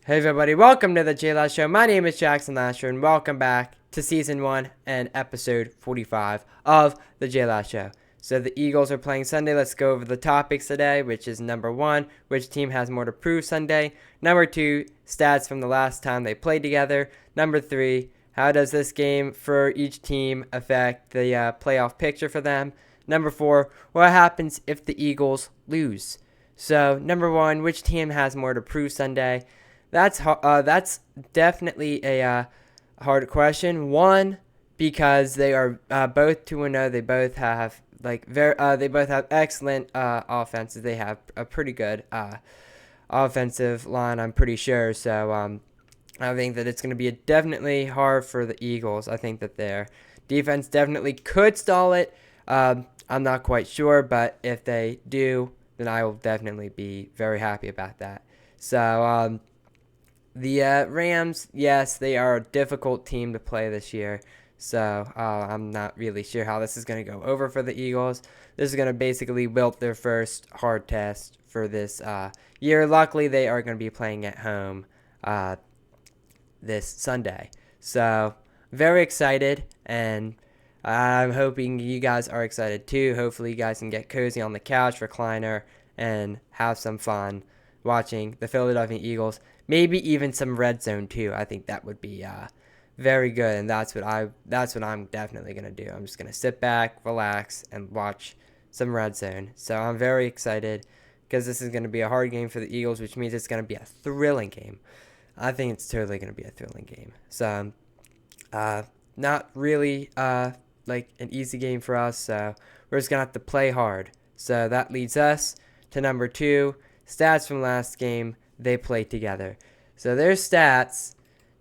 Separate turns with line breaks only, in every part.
Hey everybody, welcome to the JLash Show. My name is Jackson Lasher, and welcome back to Season 1 and Episode 45 of the JLash Show. So the Eagles are playing Sunday. Let's go over the topics today, which is number 1, which team has more to prove Sunday? Number 2, stats from the last time they played together. Number 3, how does this game for each team affect the playoff picture for them? Number 4, what happens if the Eagles lose? So number 1, which team has more to prove Sunday? That's definitely a hard question. One, because they are both 2-0. They both have they both have excellent offenses. They have a pretty good offensive line, I'm pretty sure. So I think that it's going to be definitely hard for the Eagles. I think that their defense definitely could stall it. I'm not quite sure, but if they do, then I will definitely be very happy about that. So the Rams, yes, they are a difficult team to play this year. So I'm not really sure how this is going to go over for the Eagles. This is going to basically wilt their first hard test for this year. Luckily, they are going to be playing at home this Sunday. So very excited, and I'm hoping you guys are excited too. Hopefully, you guys can get cozy on the couch, recliner, and have some fun watching the Philadelphia Eagles. Maybe even some red zone too. I think that would be very good, and that's what I'm definitely gonna do. I'm just gonna sit back, relax, and watch some red zone. So I'm very excited because this is gonna be a hard game for the Eagles, which means it's gonna be a thrilling game. I think it's totally gonna be a thrilling game. So not really like an easy game for us. So we're just gonna have to play hard. So that leads us to number 2, stats from last game they played together. So their stats: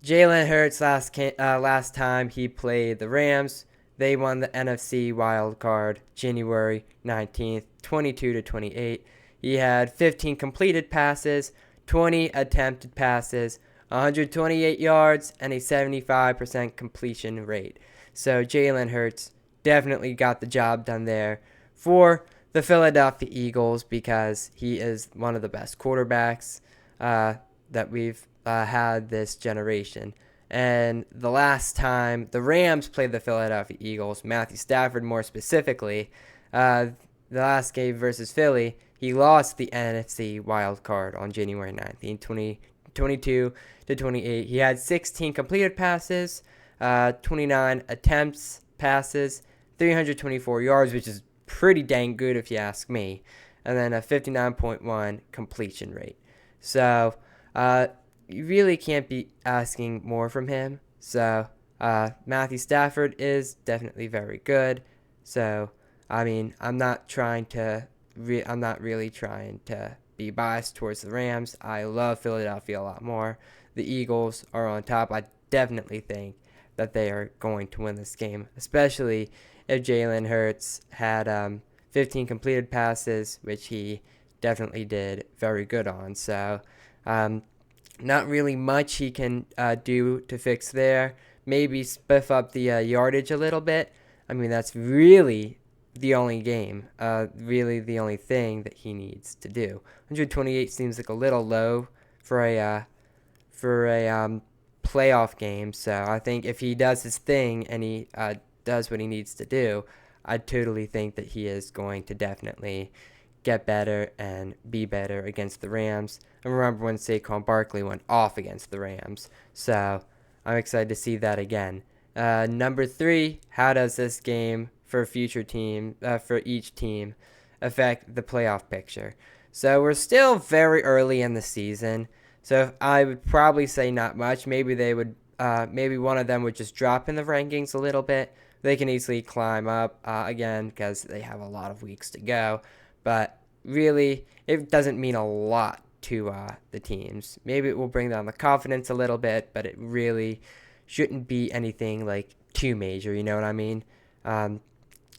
Jalen Hurts last time he played the Rams, they won the NFC wild card January 19th, 22-28. He had 15 completed passes, 20 attempted passes, 128 yards, and a 75% completion rate. So Jalen Hurts definitely got the job done there for the Philadelphia Eagles because he is one of the best quarterbacks that we've had this generation. And the last time the Rams played the Philadelphia Eagles, Matthew Stafford more specifically, the last game versus Philly, he lost the NFC wild card on January 19th, 22-28. He had 16 completed passes, 29 attempts passes, 324 yards, which is pretty dang good if you ask me, and then a 59.1 completion rate. So you really can't be asking more from him. So Matthew Stafford is definitely very good. So I mean, I'm not really trying to be biased towards the Rams. I love Philadelphia a lot more. The Eagles are on top. I definitely think that they are going to win this game, especially if Jalen Hurts had 15 completed passes, which he definitely did very good on. So not really much he can do to fix there. Maybe spiff up the yardage a little bit. I mean, that's really the only really the only thing that he needs to do. 128 seems like a little low for a playoff game. So I think if he does his thing and he does what he needs to do, I totally think that he is going to definitely get better and be better against the Rams. And remember when Saquon Barkley went off against the Rams. So I'm excited to see that again. Number 3, how does this game for each team affect the playoff picture? So we're still very early in the season. So I would probably say not much. Maybe maybe one of them would just drop in the rankings a little bit. They can easily climb up again because they have a lot of weeks to go. But really, it doesn't mean a lot to the teams. Maybe it will bring down the confidence a little bit, but it really shouldn't be anything like too major. You know what I mean?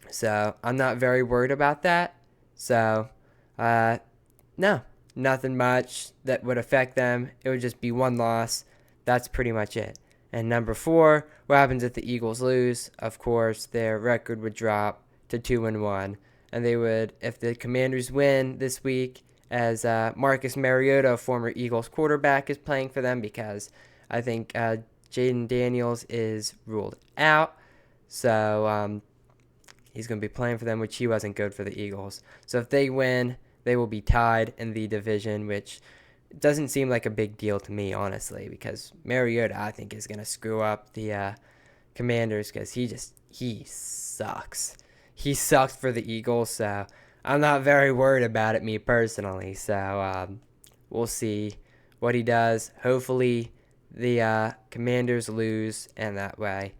So I'm not very worried about that. So no, nothing much that would affect them. It would just be one loss. That's pretty much it. And number 4, what happens if the Eagles lose? Of course, their record would drop to 2-1. And they would, if the Commanders win this week as Marcus Mariota, a former Eagles quarterback, is playing for them because I think Jaden Daniels is ruled out. So he's going to be playing for them, which he wasn't good for the Eagles. So if they win, they will be tied in the division, which doesn't seem like a big deal to me, honestly, because Mariota, I think, is going to screw up the Commanders because he sucks. He sucks for the Eagles, so I'm not very worried about it, me personally. So we'll see what he does. Hopefully the Commanders lose, and that way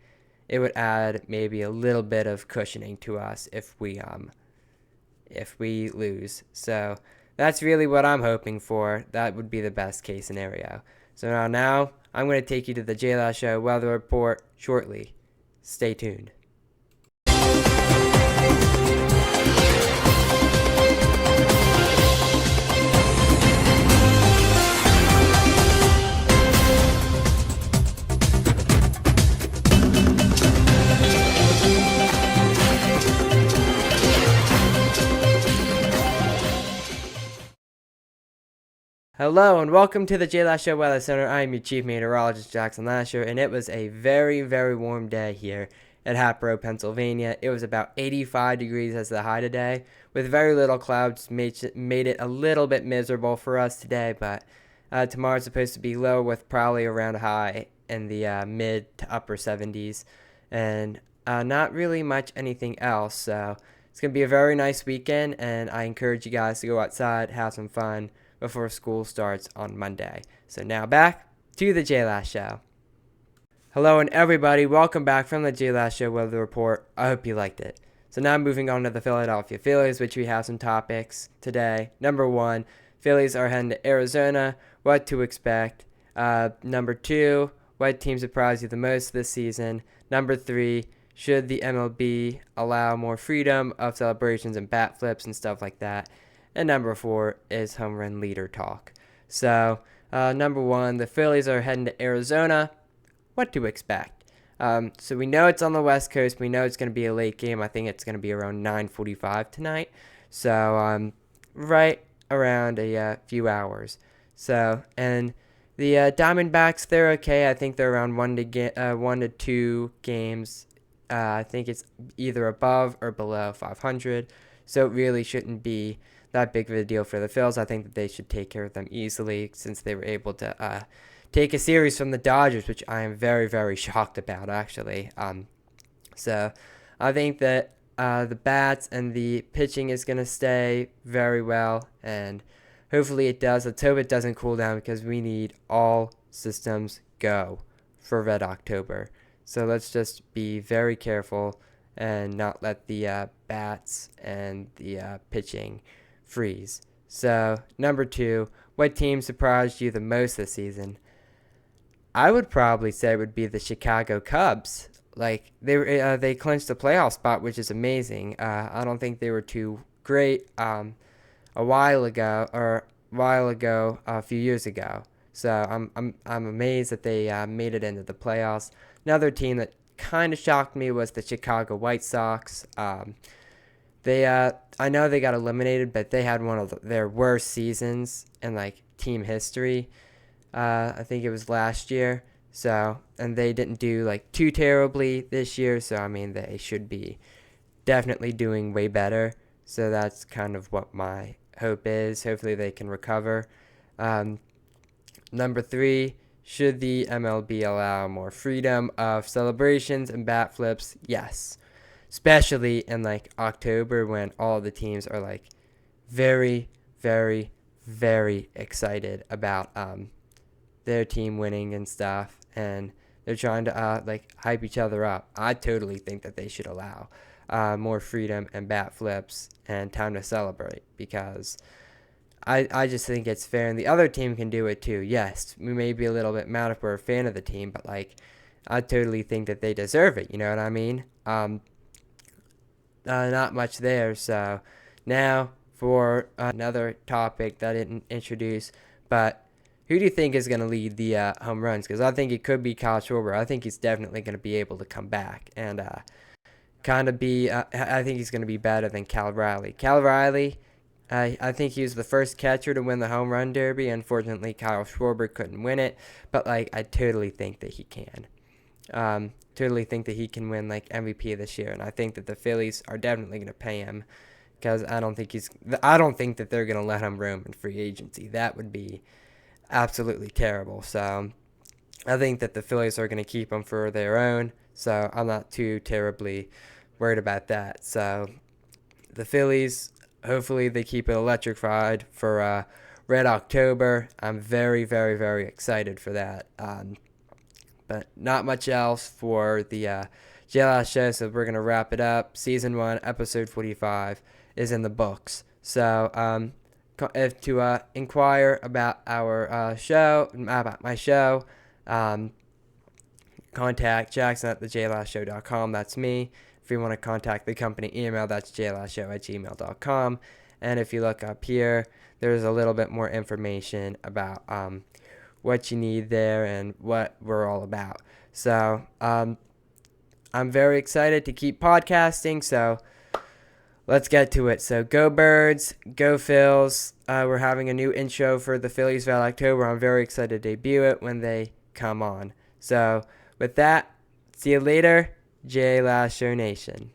it would add maybe a little bit of cushioning to us if we lose. So that's really what I'm hoping for. That would be the best case scenario. So now I'm going to take you to the JLash Show weather report shortly. Stay tuned. Hello and welcome to the JLash Show Weather Center. I am your Chief Meteorologist, Jackson Lasher, and it was a very, very warm day here at Hatboro, Pennsylvania. It was about 85 degrees as the high today, with very little clouds, made it a little bit miserable for us today, but tomorrow's supposed to be low with probably around high in the mid to upper 70s, and not really much anything else, so it's going to be a very nice weekend, and I encourage you guys to go outside, have some fun before school starts on Monday. So now back to the JLash Show. Hello and everybody, welcome back from the JLash Show Weather Report. I hope you liked it. So now moving on to the Philadelphia Phillies, which we have some topics today. Number 1, Phillies are heading to Arizona. What to expect. Number 2, what team surprised you the most this season. Number 3, should the MLB allow more freedom of celebrations and bat flips and stuff like that. And number 4 is home run leader talk. So, number 1, the Phillies are heading to Arizona. What to expect? So we know it's on the West Coast. We know it's going to be a late game. I think it's going to be around 9:45 tonight. So, right around a few hours. So, and the Diamondbacks, they're okay. I think they're around 1 to 2 games. I think it's either above or below 500. So it really shouldn't be that big of a deal for the Phils. I think that they should take care of them easily since they were able to take a series from the Dodgers, which I am very, very shocked about, actually. So I think that the bats and the pitching is going to stay very well, and hopefully it does. Let's hope it doesn't cool down because we need all systems go for Red October. So let's just be very careful and not let the bats and the pitching freeze. So, number 2, what team surprised you the most this season? I would probably say it would be the Chicago Cubs. Like, they clinched the playoff spot, which is amazing. I don't think they were too great a few years ago. So I'm amazed that they made it into the playoffs. Another team that kind of shocked me was the Chicago White Sox. I know they got eliminated, but they had one of their worst seasons in like team history. I think it was last year. So, and they didn't do like too terribly this year. So, I mean, they should be definitely doing way better. So that's kind of what my hope is. Hopefully they can recover. Number 3, should the MLB allow more freedom of celebrations and bat flips? Yes. Especially in like October when all the teams are like very, very, very excited about their team winning and stuff, and they're trying to like hype each other up. I totally think that they should allow more freedom and bat flips and time to celebrate because I just think it's fair, and the other team can do it too. Yes, we may be a little bit mad if we're a fan of the team, but like I totally think that they deserve it. You know what I mean? Not much there. So now for another topic that I didn't introduce, but who do you think is going to lead the home runs? Because I think it could be Kyle Schwarber. I think he's definitely going to be able to come back and I think he's going to be better than Cal Riley. Cal Riley I think he was the first catcher to win the home run derby. Unfortunately, Kyle Schwarber couldn't win it, but like I totally think that he can. Totally think that he can win like MVP this year, and I think that the Phillies are definitely going to pay him because I don't think that they're going to let him roam in free agency. That would be absolutely terrible. So I think that the Phillies are going to keep him for their own. So I'm not too terribly worried about that. So the Phillies, hopefully they keep it electrified for Red October. I'm very, very, very excited for that. But not much else for the JLash show, so we're going to wrap it up. Season 1, episode 45 is in the books. So if to inquire about our show, about my show, contact Jackson at thejlashow.com. That's me. If you want to contact the company email, that's jlashow@gmail.com. And if you look up here, there's a little bit more information about what you need there and what we're all about. So I'm very excited to keep podcasting. So let's get to it. So go Birds, go Phils. We're having a new intro for the Phillies Val October. I'm very excited to debut it when they come on. So with that, see you later, JLash Show Nation.